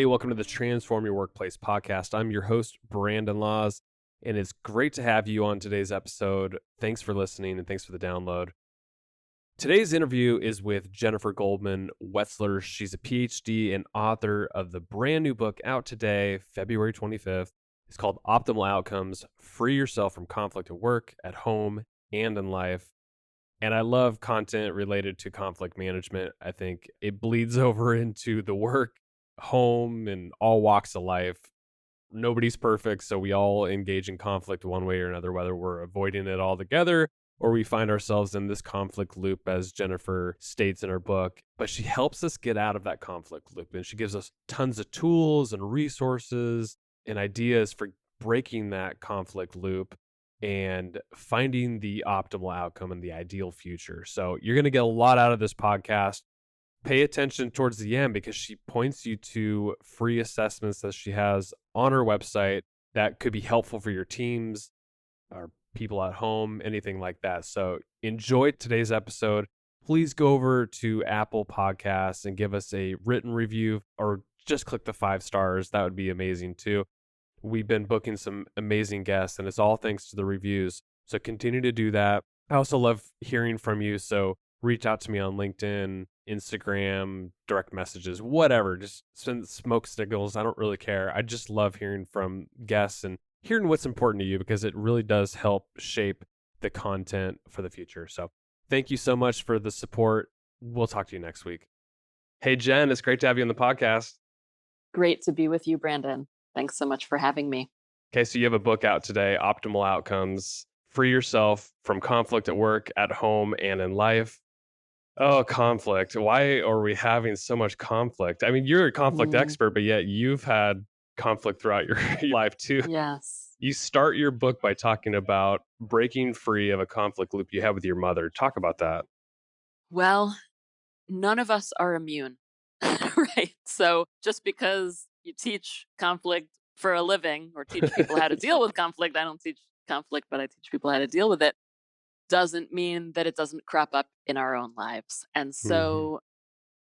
Hey, welcome to the Transform Your Workplace podcast. I'm your host, Brandon Laws, and it's great to have you on today's episode. Thanks for listening and thanks for the download. Today's interview is with Jennifer Goldman Wetzler. She's a PhD and author of the brand new book out today, February 25th. It's called Optimal Outcomes: Free Yourself from Conflict at Work, at Home, and in Life. And I love content related to conflict management. I think it bleeds over into the work, home, and all walks of life. Nobody's perfect, so we all engage in conflict one way or another, whether we're avoiding it altogether or we find ourselves in this conflict loop, as Jennifer states in her book. But she helps us get out of that conflict loop, and she gives us tons of tools and resources and ideas for breaking that conflict loop and finding the optimal outcome and the ideal future. So you're going to get a lot out of this podcast. Pay attention towards the end because she points you to free assessments that she has on her website that could be helpful for your teams or people at home, anything like that. So enjoy today's episode. Please go over to Apple Podcasts and give us a written review, or just click the 5 stars. That would be amazing too. We've been booking some amazing guests, and it's all thanks to the reviews. So continue to do that. I also love hearing from you. So reach out to me on LinkedIn, Instagram, direct messages, whatever. Just send smoke signals. I don't really care. I just love hearing from guests and hearing what's important to you, because it really does help shape the content for the future. So thank you so much for the support. We'll talk to you next week. Hey, Jen, it's great to have you on the podcast. Great to be with you, Brandon. Thanks so much for having me. Okay, so you have a book out today, Optimal Outcomes: Free Yourself from Conflict at Work, at Home, and in Life. Oh, conflict. Why are we having so much conflict? I mean, you're a conflict expert, but yet you've had conflict throughout your life too. Yes. You start your book by talking about breaking free of a conflict loop you had with your mother. Talk about that. Well, none of us are immune, right? So just because you teach conflict for a living or teach people how to deal with conflict — I don't teach conflict, but I teach people how to deal with it — doesn't mean that it doesn't crop up in our own lives. And so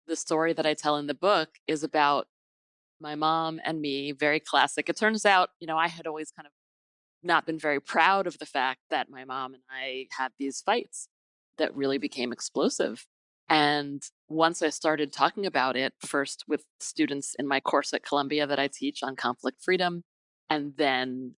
the story that I tell in the book is about my mom and me, very classic. It turns out, I had always kind of not been very proud of the fact that my mom and I had these fights that really became explosive. And once I started talking about it, first with students in my course at Columbia that I teach on conflict freedom, and then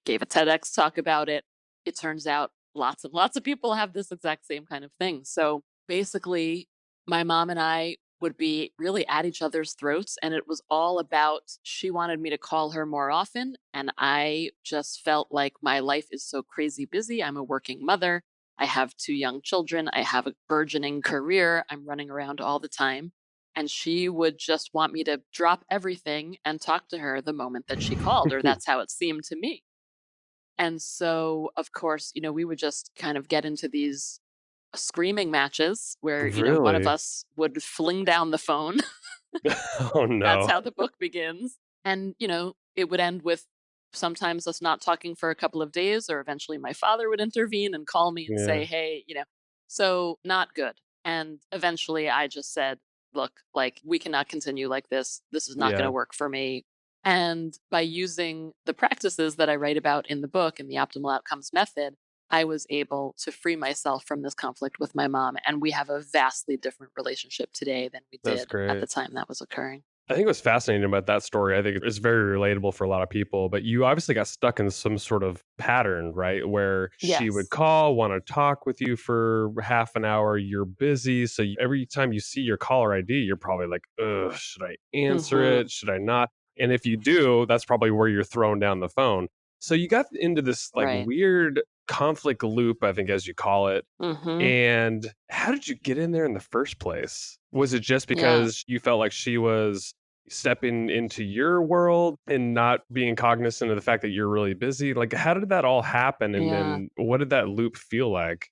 gave a TEDx talk about it, it turns out lots and lots of people have this exact same kind of thing. So basically, my mom and I would be really at each other's throats. And it was all about, she wanted me to call her more often. And I just felt like my life is so crazy busy. I'm a working mother. I have 2 young children. I have a burgeoning career. I'm running around all the time. And she would just want me to drop everything and talk to her the moment that she called, or that's how it seemed to me. And so, of course, we would just kind of get into these screaming matches where, one of Really? us would fling down the phone. Oh, That's no. how the book begins. And, it would end with sometimes us not talking for a couple of days, or eventually my father would intervene and call me and Yeah. say, hey, so not good. And eventually I just said, look, like, we cannot continue like this. This is not going Yeah. to work for me. And by using the practices that I write about in the book and the optimal outcomes method, I was able to free myself from this conflict with my mom. And we have a vastly different relationship today than we That's did at great. the time that was occurring. I think what's fascinating about that story, I think it's very relatable for a lot of people, but you obviously got stuck in some sort of pattern, right? Where she would Yes. call, want to talk with you for half an hour, you're busy. So every time you see your caller ID, you're probably like, ugh, should I answer Hmm. it? Should I not? And if you do, that's probably where you're throwing down the phone. So you got into this like Right. weird conflict loop, I think, as you call it. Hmm. And how did you get in there in the first place? Was it just Yeah. because you felt like she was stepping into your world and not being cognizant of the fact that you're really busy? Like, how did that all happen? And Yeah. then what did that loop feel like?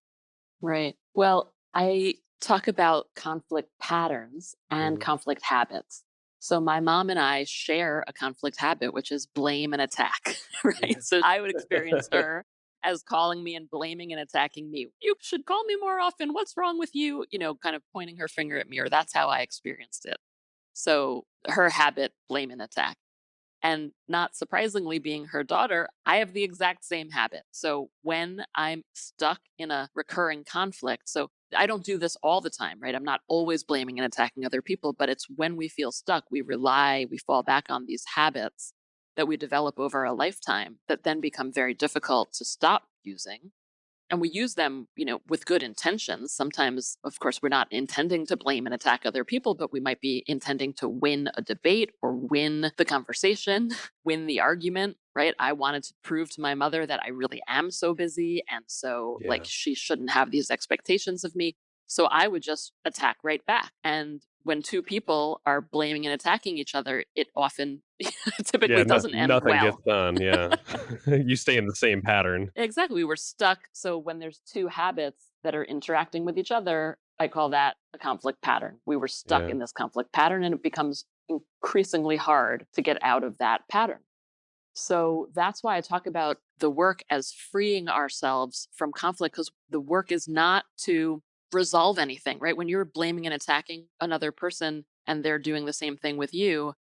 Right. Well, I talk about conflict patterns and Mhm. conflict habits. So my mom and I share a conflict habit, which is blame and attack, right? So I would experience her as calling me and blaming and attacking me. You should call me more often. What's wrong with you? Kind of pointing her finger at me, or that's how I experienced it. So her habit, blame and attack. And not surprisingly, being her daughter, I have the exact same habit. So when I'm stuck in a recurring conflict, so I don't do this all the time, right? I'm not always blaming and attacking other people, but it's when we feel stuck, we fall back on these habits that we develop over a lifetime that then become very difficult to stop using. And we use them, with good intentions. Sometimes, of course, we're not intending to blame and attack other people, but we might be intending to win a debate or win the conversation, win the argument, right? I wanted to prove to my mother that I really am so busy. And so, like, Yeah. she shouldn't have these expectations of me. So I would just attack right back. And when two people are blaming and attacking each other, it often Yeah, typically doesn't end nothing gets well. done, yeah. You stay in the same pattern. Exactly. We're stuck. So when there's two habits that are interacting with each other, I call that a conflict pattern. We were stuck Yeah. in this conflict pattern and it becomes increasingly hard to get out of that pattern. So that's why I talk about the work as freeing ourselves from conflict, because the work is not to resolve anything, right? When you're blaming and attacking another person and they're doing the same thing with you,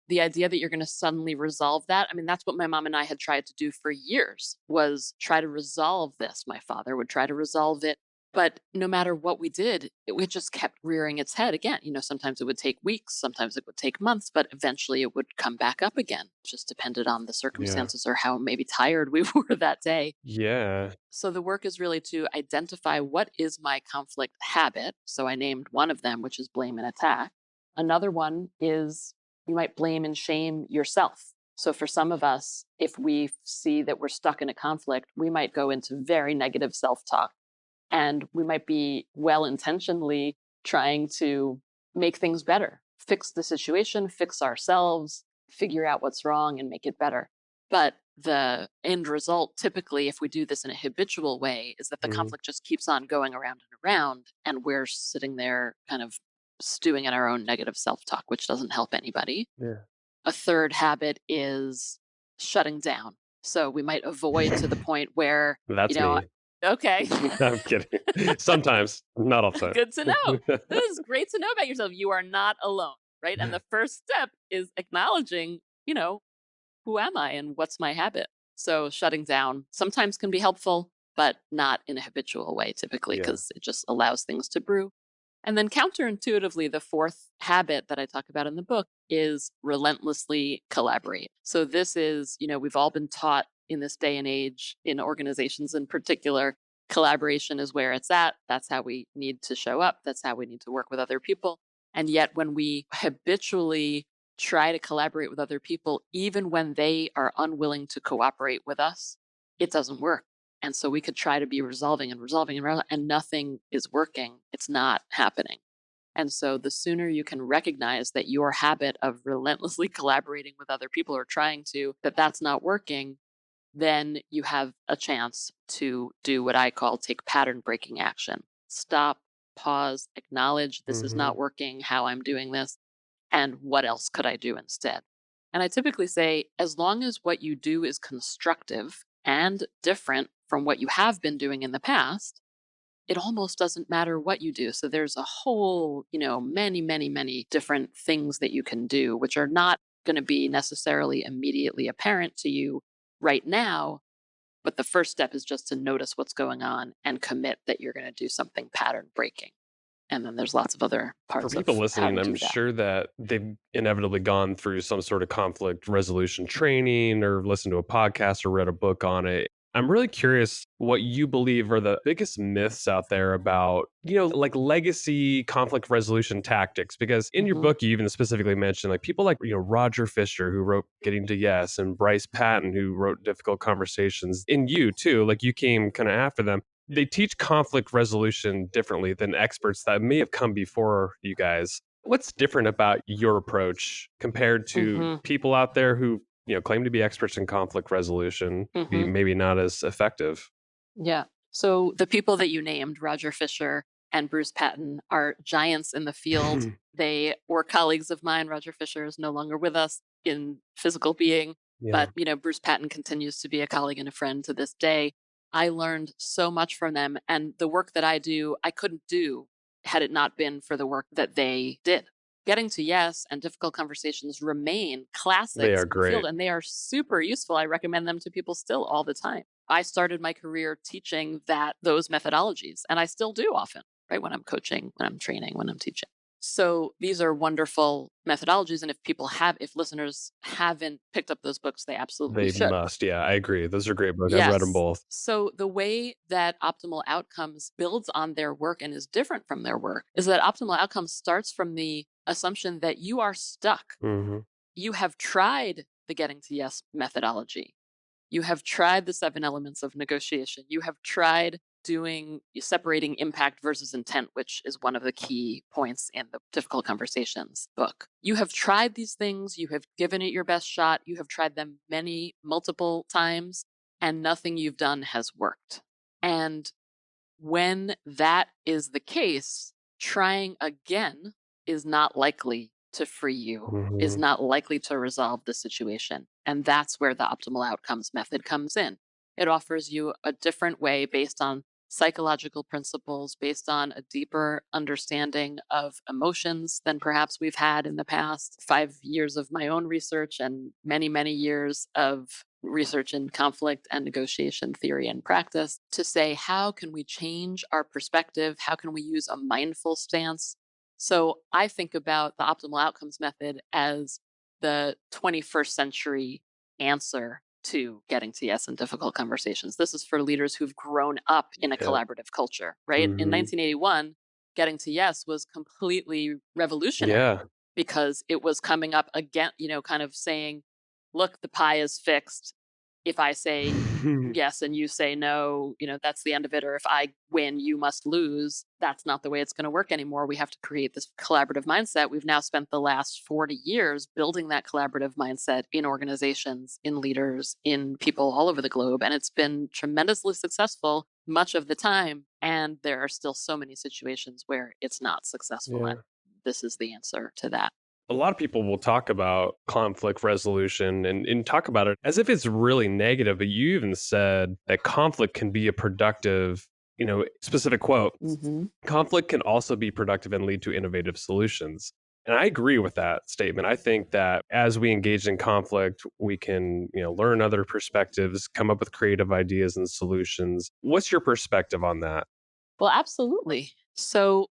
the idea that you're going to suddenly resolve that, I mean, that's what my mom and I had tried to do for years, was try to resolve this. My father would try to resolve it, but no matter what we did, it just kept rearing its head again. Sometimes it would take weeks, sometimes it would take months, but eventually it would come back up again. It just depended on the Yeah. circumstances or how maybe tired we were that day. Yeah. So the work is really to identify what is my conflict habit. So I named one of them, which is blame and attack. Another one is you might blame and shame yourself. So for some of us, if we see that we're stuck in a conflict, we might go into very negative self talk, and we might be well intentionally trying to make things better, fix the situation, fix ourselves, figure out what's wrong and make it better. But the end result, typically, if we do this in a habitual way, is that the Mhm. conflict just keeps on going around and around. And we're sitting there kind of stewing in our own negative self talk, which doesn't help anybody. Yeah. A third habit is shutting down. So we might avoid to the point where, you That's know, me. okay, I'm kidding. Sometimes, not all the good to know. time. This is great to know about yourself. You are not alone, right? And the first step is acknowledging, who am I and what's my habit? So shutting down sometimes can be helpful, but not in a habitual way typically, Yeah. because it just allows things to brew. And then counterintuitively, the fourth habit that I talk about in the book is relentlessly collaborate. So this is, we've all been taught in this day and age, in organizations in particular, collaboration is where it's at. That's how we need to show up. That's how we need to work with other people. And yet, when we habitually try to collaborate with other people, even when they are unwilling to cooperate with us, it doesn't work. And so we could try to be resolving and resolving and nothing is working. It's not happening. And so the sooner you can recognize that your habit of relentlessly collaborating with other people or trying to, that's not working, then you have a chance to do what I call take pattern breaking action. Stop, pause, acknowledge this is Mhm. not working, how I'm doing this, and what else could I do instead? And I typically say, as long as what you do is constructive and different from what you have been doing in the past, it almost doesn't matter what you do. So there's a whole, many, many, many different things that you can do, which are not going to be necessarily immediately apparent to you right now. But the first step is just to notice what's going on and commit that you're going to do something pattern breaking. And then there's lots of other For parts people of how listening, to I'm do that. sure that they've inevitably gone through some sort of conflict resolution training or listened to a podcast or read a book on it. I'm really curious what you believe are the biggest myths out there about, like legacy conflict resolution tactics. Because in your Hmm. book, you even specifically mentioned like people like, Roger Fisher, who wrote Getting to Yes, and Bryce Patton, who wrote Difficult Conversations. In you, too, like you came kind of after them. They teach conflict resolution differently than experts that may have come before you guys. What's different about your approach compared to Hmm. people out there who, claim to be experts in conflict resolution, be Hmm. maybe not as effective? Yeah. So the people that you named, Roger Fisher and Bruce Patton, are giants in the field. They were colleagues of mine. Roger Fisher is no longer with us in physical being, Yeah. but Bruce Patton continues to be a colleague and a friend to this day. I learned so much from them, and the work that I do, I couldn't do had it not been for the work that they did. Getting to yes and difficult conversations remain They classics are in the field, great. and they are super useful. I recommend them to people still all the time. I started my career teaching those methodologies, and I still do often, right? When I'm coaching, when I'm training, when I'm teaching. So these are wonderful methodologies. And if listeners haven't picked up those books, they absolutely They should. must. Yeah, I agree. Those are great books. I've read them Yes. both. So the way that optimal outcomes builds on their work and is different from their work is that optimal outcomes starts from the assumption that you are stuck. Hmm. You have tried the getting to yes methodology. You have tried the 7 elements of negotiation. You have tried separating impact versus intent, which is one of the key points in the Difficult Conversations book. You have tried these things, you have given it your best shot, you have tried them multiple times, and nothing you've done has worked. And when that is the case, trying again is not likely to free you, is Hmm. not likely to resolve the situation. And that's where the optimal outcomes method comes in. It offers you a different way based on psychological principles, based on a deeper understanding of emotions than perhaps we've had in the past 5 years of my own research and many, many years of research in conflict and negotiation theory and practice to say, how can we change our perspective? How can we use a mindful stance? So I think about the optimal outcomes method as the 21st century answer to getting to yes in difficult conversations. This is for leaders who've grown up in a Yeah. collaborative culture, right? In Hmm. 1981, getting to yes was completely revolutionary Yeah. because it was coming up again, kind of saying, look, the pie is fixed. If I say yes and you say no, that's the end of it. Or if I win, you must lose. That's not the way it's going to work anymore. We have to create this collaborative mindset. We've now spent the last 40 years building that collaborative mindset in organizations, in leaders, in people all over the globe. And it's been tremendously successful much of the time. And there are still so many situations where it's not successful. Yeah. And this is the answer to that. A lot of people will talk about conflict resolution and talk about it as if it's really negative, but you even said that conflict can be a productive, specific quote. Hmm. Conflict can also be productive and lead to innovative solutions. And I agree with that statement. I think that as we engage in conflict, we can, learn other perspectives, come up with creative ideas and solutions. What's your perspective on that? Well, absolutely. So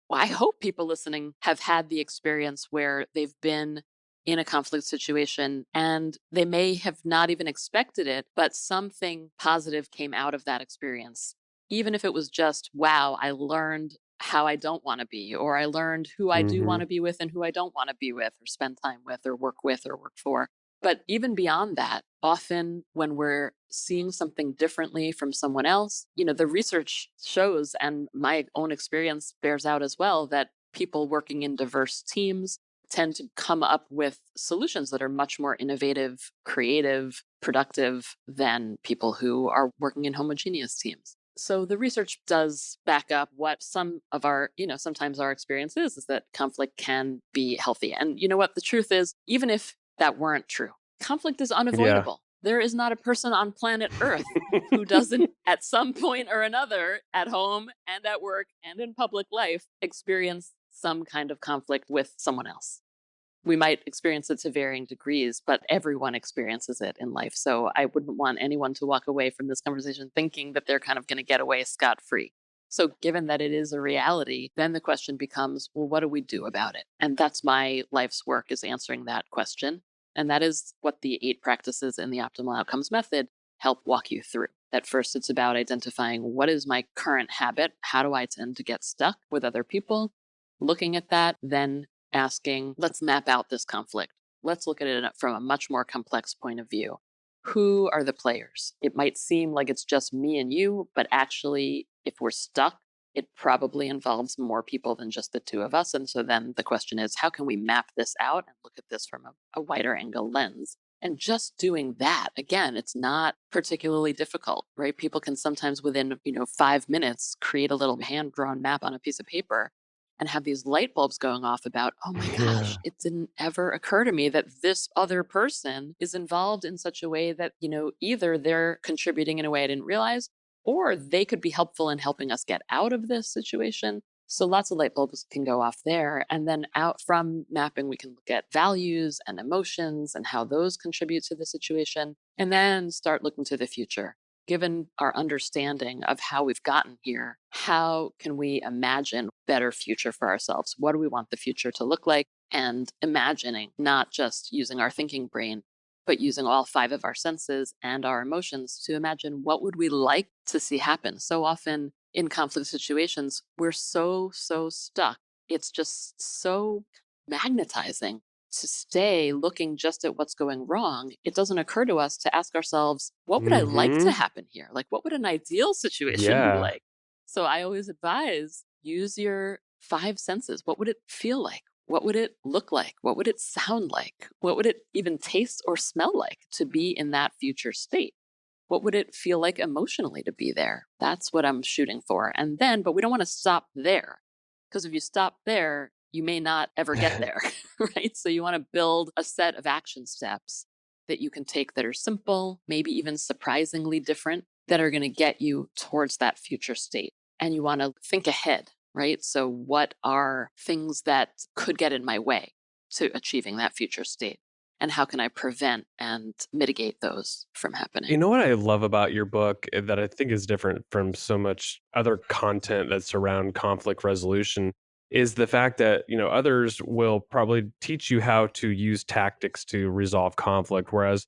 I hope people listening have had the experience where they've been in a conflict situation and they may have not even expected it, but something positive came out of that experience. Even if it was just, wow, I learned how I don't want to be, or I learned who I do Hmm. want to be with and who I don't want to be with, or spend time with, or work for. But even beyond that, often when we're seeing something differently from someone else, the research shows, and my own experience bears out as well, that people working in diverse teams tend to come up with solutions that are much more innovative, creative, productive than people who are working in homogeneous teams. So the research does back up what some of our, sometimes our experience is that conflict can be healthy. And you know what? The truth is, even if that weren't true, conflict is Yeah. unavoidable. There is not a person on planet Earth who doesn't, at some point or another, at home and at work and in public life, experience some kind of conflict with someone else. We might experience it to varying degrees, but everyone experiences it in life. So I wouldn't want anyone to walk away from this conversation thinking that they're kind of going to get away scot free. So, given that it is a reality, then the question becomes, well, what do we do about it? And that's my life's work, is answering that question. And that is what the 8 practices in the optimal outcomes method help walk you through. At first, it's about identifying, what is my current habit? How do I tend to get stuck with other people? Looking at that, then asking, let's map out this conflict. Let's look at it from a much more complex point of view. Who are the players? It might seem like it's just me and you, but actually, if we're stuck, it probably involves more people than just the two of us. And so then the question is, how can we map this out and look at this from a wider angle lens? And just doing that, again, it's not particularly difficult, right? People can sometimes within, 5 minutes create a little hand drawn map on a piece of paper and have these light bulbs going off about, oh my Yeah. gosh, it didn't ever occur to me that this other person is involved in such a way that, either they're contributing in a way I didn't realize, or they could be helpful in helping us get out of this situation. So lots of light bulbs can go off there. And then out from mapping, we can look at values and emotions and how those contribute to the situation, and then start looking to the future. Given our understanding of how we've gotten here, how can we imagine better future for ourselves? What do we want the future to look like? And imagining, not just using our thinking brain, but using all five of our senses and our emotions to imagine what would we like to see happen. So often in conflict situations, we're so stuck. It's just so magnetizing to stay looking just at what's going wrong. It doesn't occur to us to ask ourselves, what would I like to Mm-hmm. happen here? Like, what would an ideal situation be Yeah. like? So I always advise use your five senses. What would it feel like? What would it look like? What would it sound like? What would it even taste or smell like to be in that future state? What would it feel like emotionally to be there? That's what I'm shooting for. And then, but we don't want to stop there, because if you stop there, you may not ever get there, right? So you want to build a set of action steps that you can take that are simple, maybe even surprisingly different, that are going to get you towards that future state. And you want to think ahead, right? So, what are things that could get in my way to achieving that future state? And how can I prevent and mitigate those from You happening? know what I love about your book that I think is different from so much other content that's around conflict resolution is the fact that, others will probably teach you how to use tactics to resolve conflict, whereas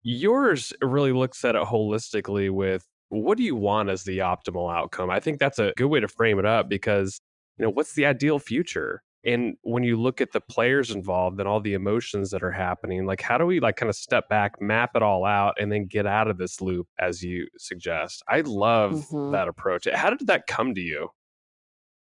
yours really looks at it holistically with what do you want as the optimal outcome? I think that's a good way to frame it up because, what's the ideal future? And when you look at the players involved and all the emotions that are happening, like how do we like kind of step back, map it all out, and then get out of this loop as you suggest? I love Hmm. that approach. How did that come to you?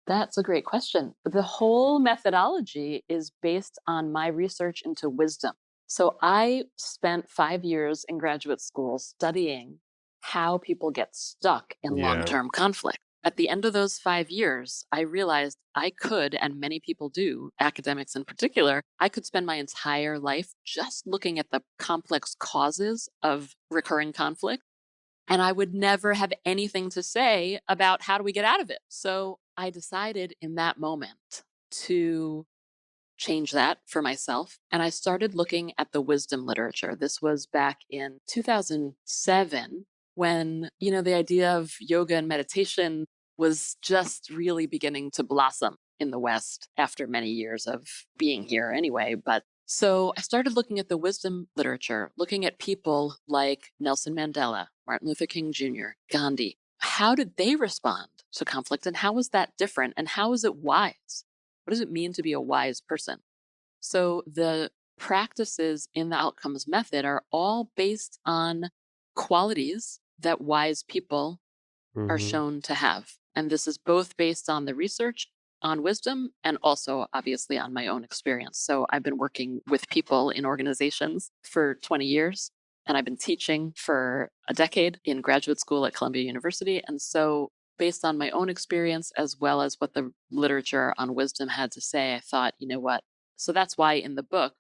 That's a great question. The whole methodology is based on my research into wisdom. So I spent 5 years in graduate school studying how people get stuck in long Yeah. term conflict. At the end of those 5 years, I realized I could, and many people do, academics in particular, I could spend my entire life just looking at the complex causes of recurring conflict, and I would never have anything to say about how do we get out of it. So I decided in that moment to change that for myself. And I started looking at the wisdom literature. This was back in 2007 when, the idea of yoga and meditation was just really beginning to blossom in the West after many years of being here anyway. But so I started looking at the wisdom literature, looking at people like Nelson Mandela, Martin Luther King Jr., Gandhi. How did they respond to conflict and how was that different and how is it wise? What does it mean to be a wise person? So the practices in the outcomes method are all based on qualities that wise people are Hmm. shown to have. And this is both based on the research on wisdom and also obviously on my own experience. So I've been working with people in organizations for 20 years and I've been teaching for a decade in graduate school at Columbia University. And so based on my own experience as well as what the literature on wisdom had to say, I thought, you know what? So that's why in the book,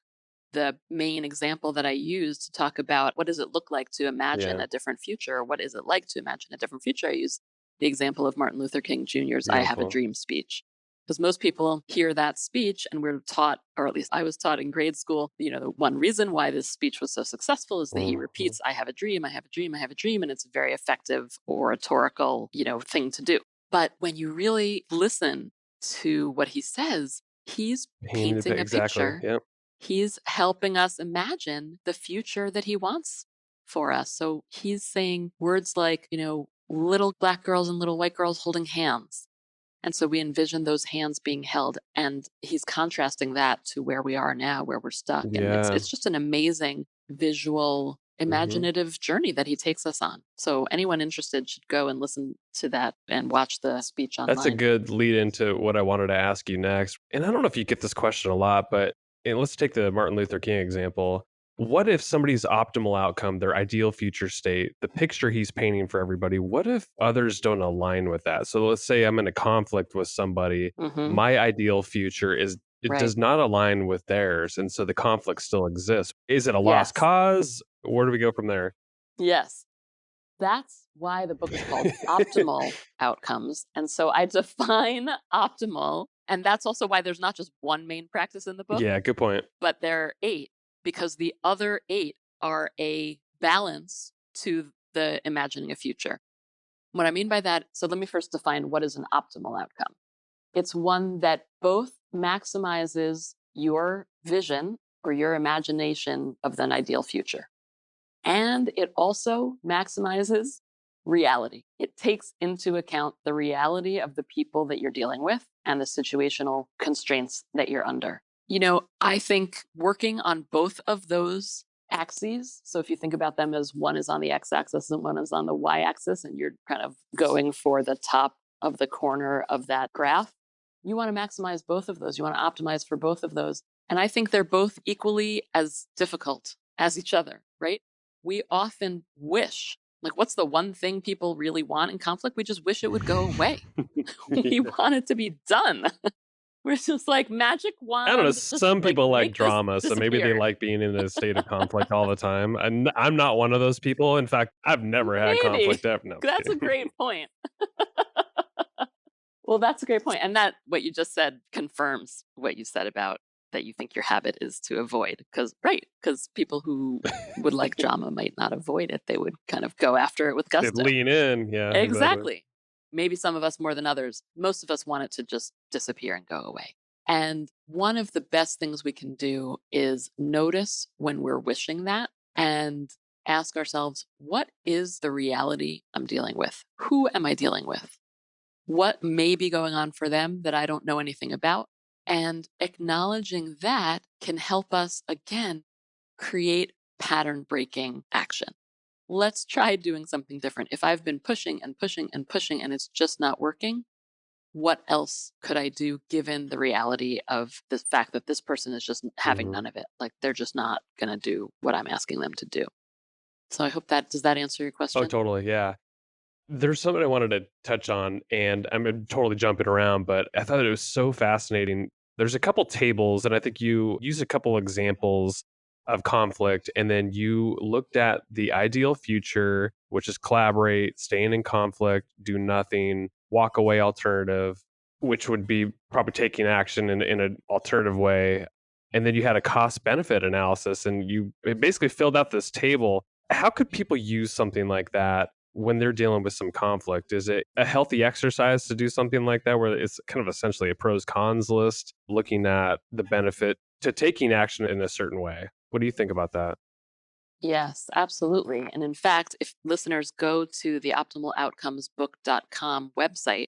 the main example that I use to talk about what does it look like to imagine Yeah. a different future? What is it like to imagine a different future? I use the example of Martin Luther King Jr.'s I Have a Beautiful. Dream speech. Because most people hear that speech and we're taught, or at least I was taught in grade school, the one reason why this speech was so successful is that he Mhm. repeats, I have a dream, I have a dream, I have a dream. And it's a very effective oratorical, thing to do. But when you really listen to what he says, he's painting a Exactly. picture. Yep. He's helping us imagine the future that he wants for us. So he's saying words like, little black girls and little white girls holding hands. And so we envision those hands being held. And he's contrasting that to where we are now, where we're stuck. And it's Yeah. it's just an amazing visual, Mhm. imaginative journey that he takes us on. So anyone interested should go and listen to that and watch the speech That's a online. good lead into what I wanted to ask you next. And I don't know if you get this question a lot, but let's take the Martin Luther King example. What if somebody's optimal outcome, their ideal future state, the picture he's painting for everybody, what if others don't align with that? So let's say I'm in a conflict with somebody, Hmm. my ideal future is it Right. does not align with theirs, and so the conflict still exists. Is it a lost Yes. cause? Where do we go from there? Yes. That's why the book is called Optimal Outcomes. And so I define optimal. And that's also why there's not just one main practice in the book, Yeah, good point. but there are 8, because the other 8 are a balance to the imagining a future. What I mean by that, so let me first define what is an optimal outcome. It's one that both maximizes your vision or your imagination of an ideal future, and it also maximizes reality. It takes into account the reality of the people that you're dealing with and the situational constraints that you're under. I think working on both of those axes, so if you think about them as one is on the x-axis and one is on the y-axis, and you're kind of going for the top of the corner of that graph, you want to maximize both of those. You want to optimize for both of those. And I think they're both equally as difficult as each other, right? We often wish, like, what's the one thing people really want in conflict? We just wish it would go away. We want it to be done. We're just like, magic I don't know. wand, just Some like people like make this drama, so maybe they disappear. like being in a state of conflict all the time. And I'm not one of those people. In fact, I've never had Maybe. conflict ever. No, I'm just That's a kidding. great point. Well, that's a great point. And that, what you just said, confirms what you said about that you think your habit is to avoid. Because people who would like drama might not avoid it. They would kind of go after it with They'd gusto. lean in. Yeah, exactly. Exactly. Maybe some of us more than others. Most of us want it to just disappear and go away. And one of the best things we can do is notice when we're wishing that and ask ourselves, what is the reality I'm dealing with? Who am I dealing with? What may be going on for them that I don't know anything about? And acknowledging that can help us, again, create pattern breaking action. Let's try doing something different. If I've been pushing and pushing and pushing and it's just not working, what else could I do given the reality of the fact that this person is just having Mhm. none of it? Like, they're just not going to do what I'm asking them to do. So I hope does that answer your Oh, question? totally. Yeah. There's something I wanted to touch on, and I'm totally jumping around, but I thought it was so fascinating. There's a couple tables, and I think you used a couple examples of conflict, and then you looked at the ideal future, which is collaborate, staying in conflict, do nothing, walk away alternative, which would be probably taking action in an alternative way. And then you had a cost benefit analysis, and it basically filled out this table. How could people use something like that when they're dealing with some conflict? Is it a healthy exercise to do something like that, where it's kind of essentially a pros cons list, looking at the benefit to taking action in a certain way? What do you think about that? Yes, absolutely. And in fact, if listeners go to the optimaloutcomesbook.com website,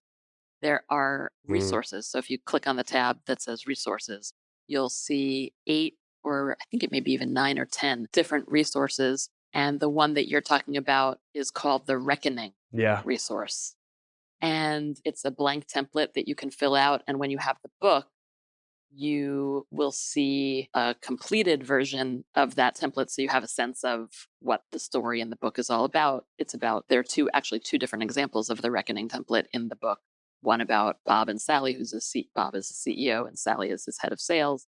there are Mm, resources. So if you click on the tab that says resources, you'll see 8, or I think it may be even 9 or 10 different resources. And the one that you're talking about is called the Reckoning yeah. resource. And it's a blank template that you can fill out. And when you have the book, you will see a completed version of that template, so you have a sense of what the story in the book is all about. There are actually two different examples of the Reckoning template in the book. One about Bob and Sally, Bob is the CEO and Sally is his head of sales.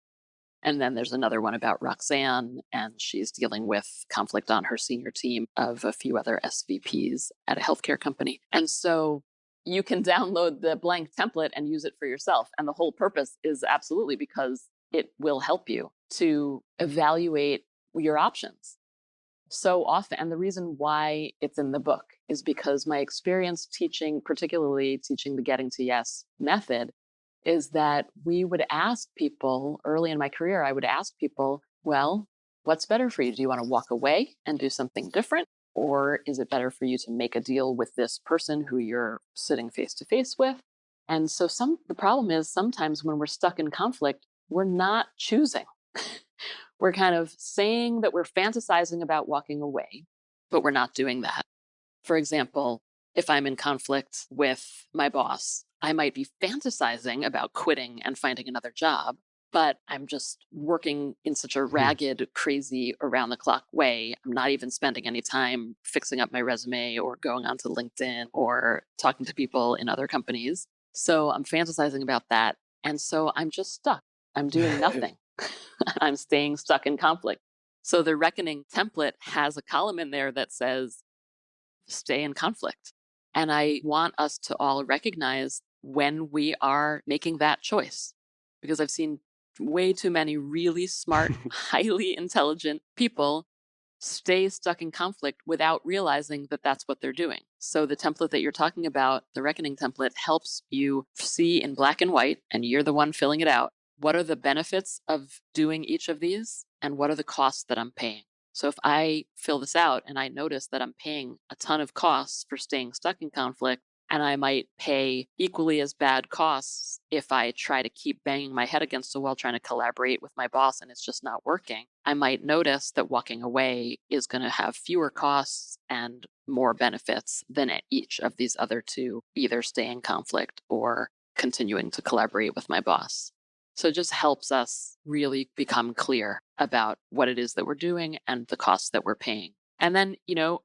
And then there's another one about Roxanne, and she's dealing with conflict on her senior team of a few other SVPs at a healthcare company. And so you can download the blank template and use it for yourself. And the whole purpose is absolutely because it will help you to evaluate your options so often. And the reason why it's in the book is because my experience teaching, particularly teaching the Getting to Yes method, is that we would ask people early in my career, I would ask people, well, what's better for you? Do you want to walk away and do something different? Or is it better for you to make a deal with this person who you're sitting face to face with? And so the problem is sometimes when we're stuck in conflict, we're not choosing. We're kind of saying that we're fantasizing about walking away, but we're not doing that. For example, if I'm in conflict with my boss, I might be fantasizing about quitting and finding another job, but I'm just working in such a Hmm. ragged, crazy, around the clock way. I'm not even spending any time fixing up my resume or going onto LinkedIn or talking to people in other companies. So I'm fantasizing about that. And so I'm just stuck. I'm doing nothing. I'm staying stuck in conflict. So the Reckoning template has a column in there that says, stay in conflict. And I want us to all recognize when we are making that choice, because I've seen way too many really smart, highly intelligent people stay stuck in conflict without realizing that that's what they're doing. So, the template that you're talking about, the reckoning template, helps you see in black and white, and you're the one filling it out. What are the benefits of doing each of these, and what are the costs that I'm paying? So, if I fill this out and I notice that I'm paying a ton of costs for staying stuck in conflict, and I might pay equally as bad costs if I try to keep banging my head against the wall trying to collaborate with my boss and it's just not working. I might notice that walking away is going to have fewer costs and more benefits than each of these other two, either stay in conflict or continuing to collaborate with my boss. So it just helps us really become clear about what it is that we're doing and the costs that we're paying. And then,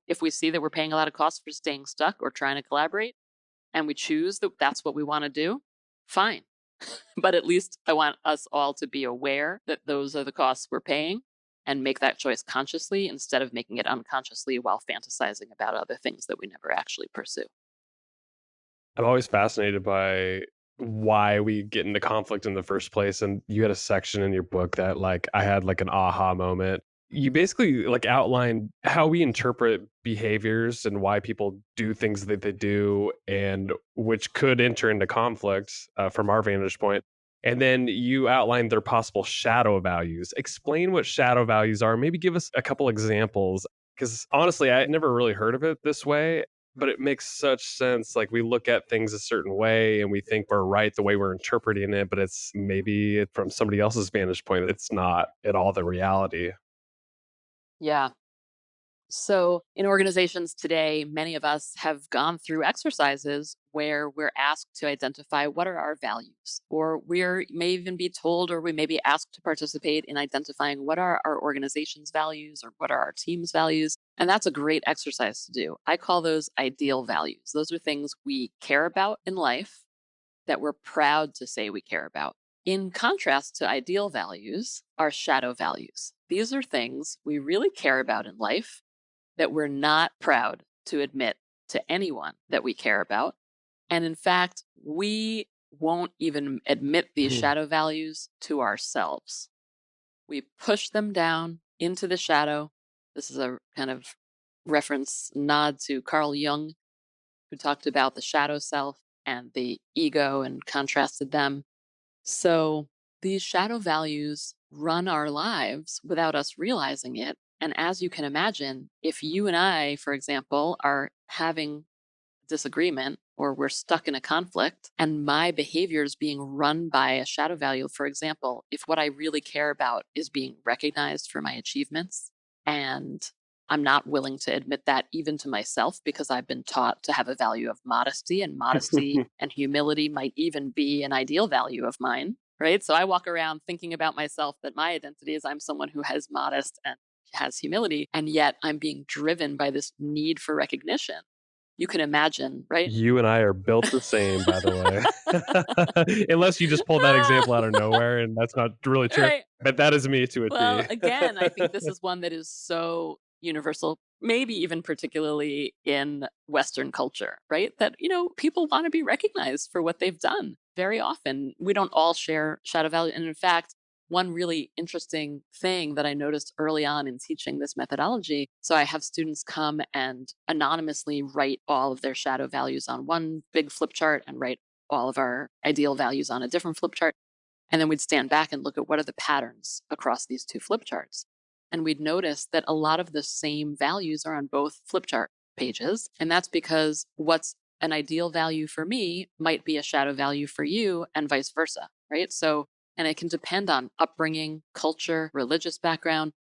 if we see that we're paying a lot of costs for staying stuck or trying to collaborate, and we choose that that's what we want to do, fine. But at least I want us all to be aware that those are the costs we're paying and make that choice consciously instead of making it unconsciously while fantasizing about other things that we never actually pursue. I'm always fascinated by why we get into conflict in the first place. And you had a section in your book that like I had like an aha moment. You basically like outlined how we interpret behaviors and why people do things that they do, and which could enter into conflict from our vantage point. And then you outlined their possible shadow values. Explain what shadow values are. Maybe give us a couple examples. Because honestly, I never really heard of it this way, but it makes such sense. Like we look at things a certain way and we think we're right the way we're interpreting it, but it's maybe from somebody else's vantage point. It's not at all the reality. Yeah. So, in organizations today, many of us have gone through exercises where we're asked to identify what are our values, or we may even be told, or we may be asked to participate in identifying what are our organization's values or what are our team's values. And that's a great exercise to do. I call those ideal values. Those are things we care about in life that we're proud to say we care about. In contrast to ideal values are shadow values. These are things we really care about in life that we're not proud to admit to anyone that we care about. And in fact, we won't even admit these Mhm. shadow values to ourselves. We push them down into the shadow. This is a kind of reference nod to Carl Jung, who talked about the shadow self and the ego and contrasted them. So these shadow values run our lives without us realizing it. And as you can imagine, if you and I, for example, are having disagreement or we're stuck in a conflict and my behavior is being run by a shadow value, for example, if what I really care about is being recognized for my achievements and I'm not willing to admit that even to myself because I've been taught to have a value of modesty, and modesty and humility might even be an ideal value of mine, right? So I walk around thinking about myself that my identity is I'm someone who has modest and has humility, and yet I'm being driven by this need for recognition. You can imagine, right? You and I are built the same, by the way. Unless you just pulled that example out of nowhere, and that's not really true. Right. But that is me to a Well, T. again, I think this is one that is so universal, maybe even particularly in Western culture, right? That, people want to be recognized for what they've done. Very often, we don't all share shadow value. And in fact, one really interesting thing that I noticed early on in teaching this methodology. So I have students come and anonymously write all of their shadow values on one big flip chart and write all of our ideal values on a different flip chart. And then we'd stand back and look at what are the patterns across these two flip charts. And we'd notice that a lot of the same values are on both flip chart pages. And that's because what's an ideal value for me might be a shadow value for you, and vice versa, right? So, and it can depend on upbringing, culture, religious background,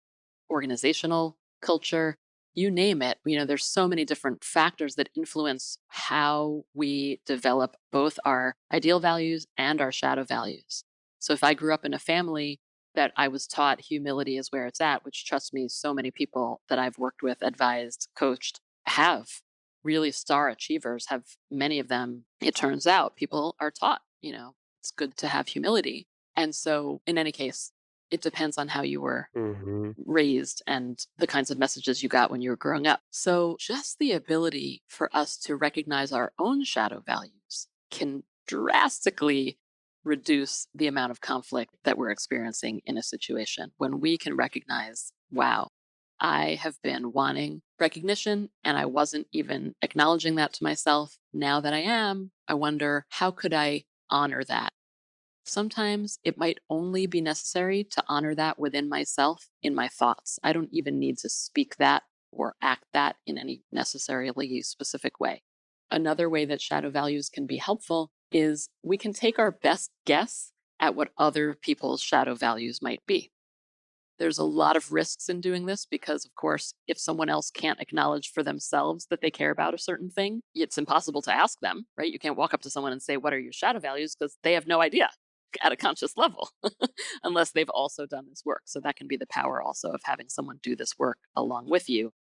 organizational culture, you name it. There's so many different factors that influence how we develop both our ideal values and our shadow values. So if I grew up in a family that I was taught humility is where it's at, which trust me, so many people that I've worked with, advised, coached have really star achievers, have many of them, it turns out people are taught, it's good to have humility. And so in any case, It depends on how you were Hmm. raised and the kinds of messages you got when you were growing up. So, just the ability for us to recognize our own shadow values can drastically reduce the amount of conflict that we're experiencing in a situation when we can recognize, wow, I have been wanting recognition and I wasn't even acknowledging that to myself. Now that I am, I wonder, how could I honor that? Sometimes it might only be necessary to honor that within myself in my thoughts. I don't even need to speak that or act that in any necessarily specific way. Another way that shadow values can be helpful is we can take our best guess at what other people's shadow values might be. There's a lot of risks in doing this because, of course, if someone else can't acknowledge for themselves that they care about a certain thing, it's impossible to ask them, right? You can't walk up to someone and say, "What are your shadow values?" because they have no idea at a conscious level, unless they've also done this work. So that can be the power also of having someone do this work along with you,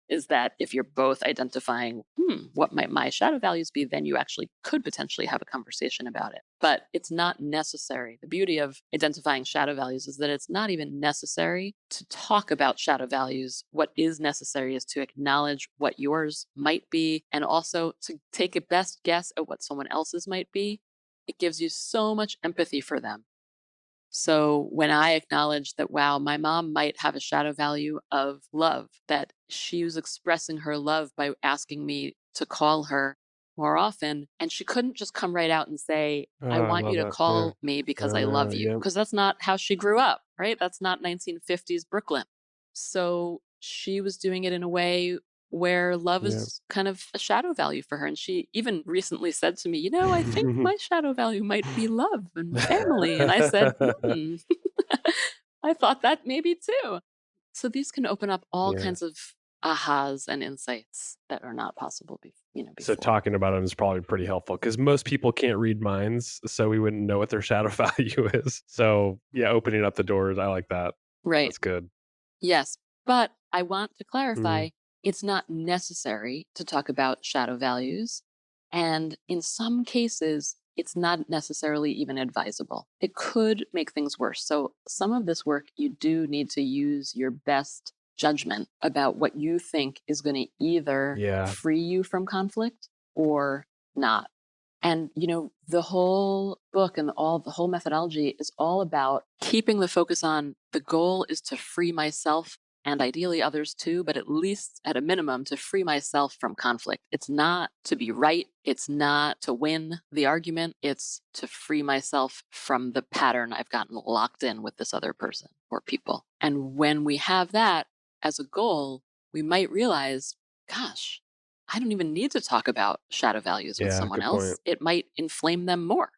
is that if you're both identifying, what might my shadow values be, then you actually could potentially have a conversation about it. But it's not necessary. The beauty of identifying shadow values is that it's not even necessary to talk about shadow values. What is necessary is to acknowledge what yours might be and also to take a best guess at what someone else's might be. It gives you so much empathy for them. So when I acknowledge that, wow, my mom might have a shadow value of love, that she was expressing her love by asking me to call her more often. And she couldn't just come right out and say, Oh, I I want you love to that. Yeah. call me because I I love know. you. Yep. Because that's not how she grew up, right? That's not 1950s Brooklyn. So she was doing it in a way where love Yep. is kind of a shadow value for her. And she even recently said to me, I think my shadow value might be love and family. And I said, I thought that maybe too. So these can open up all Yeah. kinds of ahas and insights that are not possible So before. talking about them is probably pretty helpful because most people can't read minds, so we wouldn't know what their shadow value is. So yeah, opening up the doors, I like that. Right. That's good. Yes. But I want to Mhm. clarify, it's not necessary to talk about shadow values. And in some cases, it's not necessarily even advisable. It could make things worse. So, some of this work, you do need to use your best judgment about what you think is going to either Yeah. free you from conflict or not. And, the whole book and the whole methodology is all about keeping the focus on the goal is to free myself and ideally others too, but at least at a minimum to free myself from conflict. It's not to be right. It's not to win the argument. It's to free myself from the pattern I've gotten locked in with this other person or people. And when we have that as a goal, we might realize, gosh, I don't even need to talk about shadow values with Yeah, someone good point. else. It might inflame them more.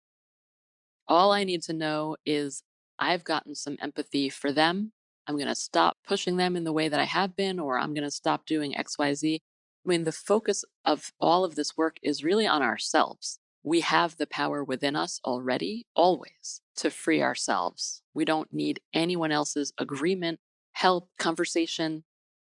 All I need to know is I've gotten some empathy for them. I'm going to stop pushing them in the way that I have been, or I'm going to stop doing XYZ. I mean, the focus of all of this work is really on ourselves. We have the power within us already, always, to free ourselves. We don't need anyone else's agreement, help, conversation.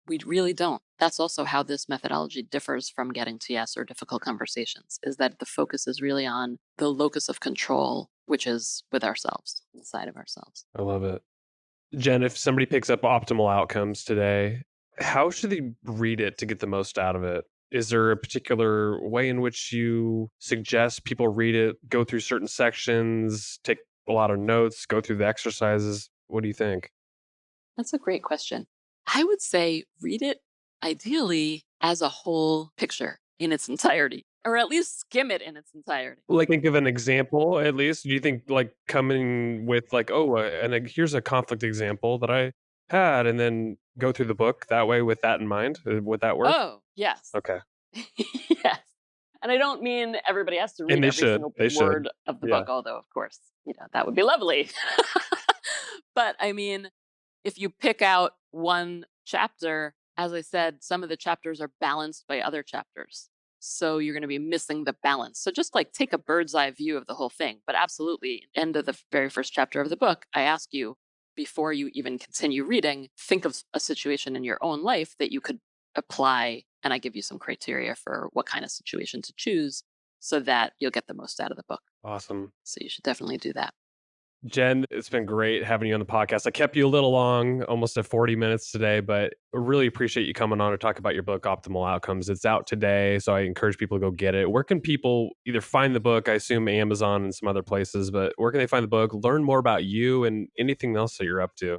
We really don't. That's also how this methodology differs from getting to yes or difficult conversations, is that the focus is really on the locus of control, which is with ourselves, inside of ourselves. I love it. Jen, if somebody picks up optimal outcomes today, how should they read it to get the most out of it? Is there a particular way in which you suggest people read it, go through certain sections, take a lot of notes, go through the exercises? What do you think? That's a great question. I would say read it ideally as a whole picture in its entirety, or at least skim it in its entirety. Like, think of an example at least. Do you think like coming with like, oh, and here's a conflict example that I had, and then go through the book that way with that in mind? Would that work? Oh, yes. Okay. Yes. And I don't mean everybody has to And read they every should. single They should. word of the Yeah. book, although, of course, that would be lovely. But I mean, if you pick out one chapter, as I said, some of the chapters are balanced by other chapters. So you're going to be missing the balance. So just like take a bird's eye view of the whole thing. But absolutely, end of the very first chapter of the book, I ask you, before you even continue reading, think of a situation in your own life that you could apply. And I give you some criteria for what kind of situation to choose so that you'll get the most out of the book. Awesome. So you should definitely do that. Jen, it's been great having you on the podcast. I kept you a little long, almost at 40 minutes today, but I really appreciate you coming on to talk about your book, Optimal Outcomes. It's out today, so I encourage people to go get it. Where can people either find the book? I assume Amazon and some other places, but where can they find the book, learn more about you and anything else that you're up to?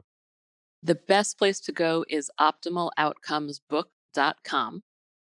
The best place to go is optimaloutcomesbook.com.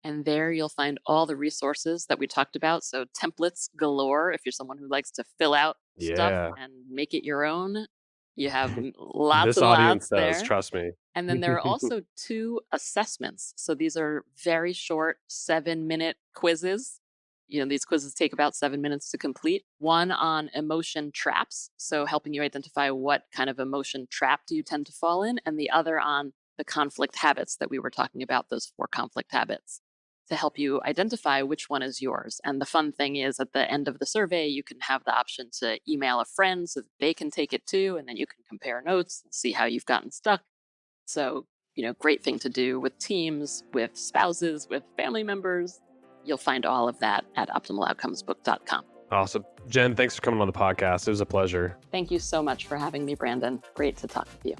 And there you'll find all the resources that we talked about. So templates galore. If you're someone who likes to fill out stuff Yeah, and make it your own, you have lots this and audience lots does, there. trust me. And then there are also 2 assessments. So these are very short 7-minute quizzes. These quizzes take about 7 minutes to complete. One on emotion traps, so helping you identify what kind of emotion trap do you tend to fall in, and the other on the conflict habits that we were talking about, those 4 conflict habits, to help you identify which one is yours. And the fun thing is at the end of the survey, you can have the option to email a friend so that they can take it too, and then you can compare notes and see how you've gotten stuck. So, great thing to do with teams, with spouses, with family members. You'll find all of that at optimaloutcomesbook.com. Awesome. Jen, thanks for coming on the podcast. It was a pleasure. Thank you so much for having me, Brandon. Great to talk with you.